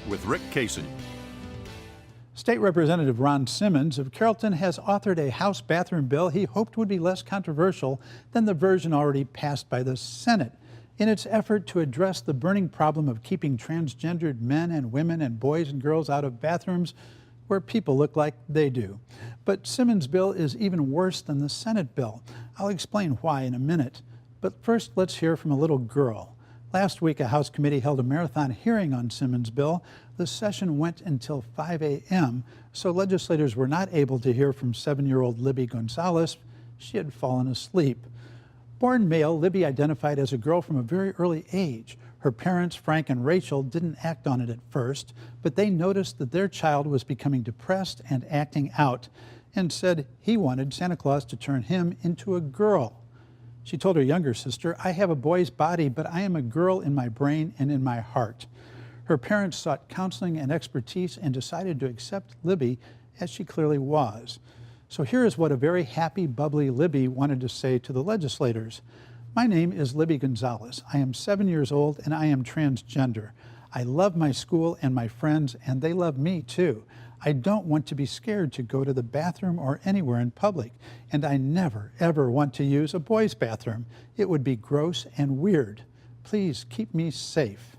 with Rick Casey. State Representative Ron Simmons of Carrollton has authored a House bathroom bill he hoped would be less controversial than the version already passed by the Senate. In its effort to address the burning problem of keeping transgendered men and women and boys and girls out of bathrooms where people look like they do. But Simmons' bill is even worse than the Senate bill. I'll explain why in a minute. But first, let's hear from a little girl. Last week, a House committee held a marathon hearing on Simmons' bill. The session went until 5 a.m., so legislators were not able to hear from 7-year-old Libby Gonzalez. She had fallen asleep. Born male, Libby identified as a girl from a very early age. Her parents, Frank and Rachel, didn't act on it at first, but they noticed that their child was becoming depressed and acting out, and said he wanted Santa Claus to turn him into a girl. She told her younger sister, "I have a boy's body, but I am a girl in my brain and in my heart." Her parents sought counseling and expertise and decided to accept Libby as she clearly was. So here is what a very happy, bubbly Libby wanted to say to the legislators. "My name is Libby Gonzalez. I am 7 years old and I am transgender. I love my school and my friends, and they love me too. I don't want to be scared to go to the bathroom or anywhere in public, and I never, ever want to use a boys' bathroom. It would be gross and weird. Please keep me safe."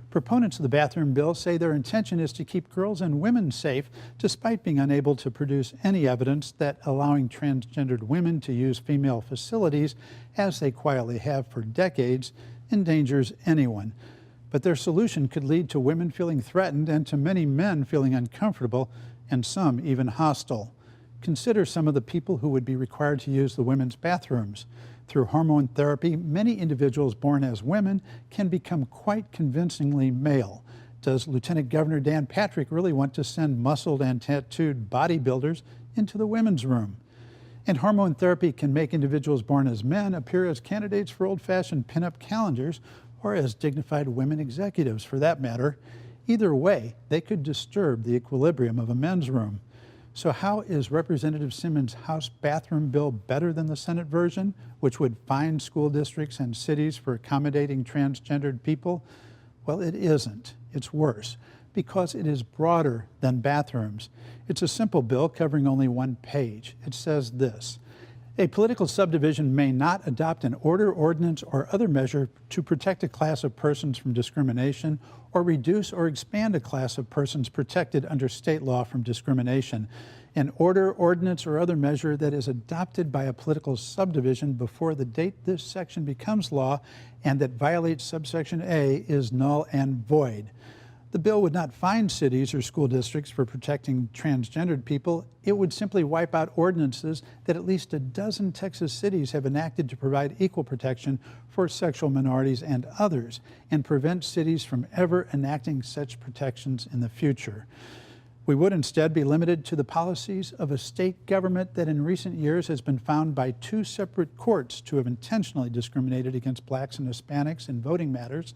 Proponents of the bathroom bill say their intention is to keep girls and women safe, despite being unable to produce any evidence that allowing transgendered women to use female facilities, as they quietly have for decades, endangers anyone. But their solution could lead to women feeling threatened and to many men feeling uncomfortable, and some even hostile. Consider some of the people who would be required to use the women's bathrooms. Through hormone therapy, many individuals born as women can become quite convincingly male. Does Lieutenant Governor Dan Patrick really want to send muscled and tattooed bodybuilders into the women's room? And hormone therapy can make individuals born as men appear as candidates for old-fashioned pinup calendars, or as dignified women executives for that matter. Either way, they could disturb the equilibrium of a men's room. So how is Representative Simmons' House bathroom bill better than the Senate version, which would fine school districts and cities for accommodating transgendered people? Well, it isn't. It's worse, because it is broader than bathrooms. It's a simple bill covering only one page. It says this: "A political subdivision may not adopt an order, ordinance, or other measure to protect a class of persons from discrimination, or reduce or expand a class of persons protected under state law from discrimination. An order, ordinance, or other measure that is adopted by a political subdivision before the date this section becomes law and that violates subsection A is null and void." The bill would not fine cities or school districts for protecting transgendered people. It would simply wipe out ordinances that at least a dozen Texas cities have enacted to provide equal protection for sexual minorities and others, and prevent cities from ever enacting such protections in the future. We would instead be limited to the policies of a state government that in recent years has been found by 2 separate courts to have intentionally discriminated against blacks and Hispanics in voting matters,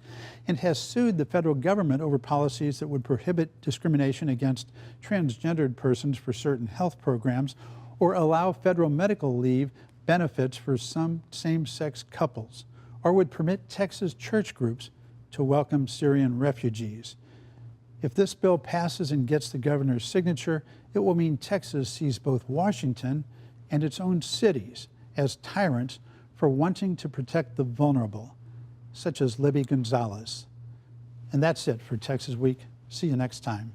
and has sued the federal government over policies that would prohibit discrimination against transgendered persons for certain health programs, or allow federal medical leave benefits for some same-sex couples, or would permit Texas church groups to welcome Syrian refugees. If this bill passes and gets the governor's signature, it will mean Texas sees both Washington and its own cities as tyrants for wanting to protect the vulnerable, such as Libby Gonzalez. And that's it for Texas Week. See you next time.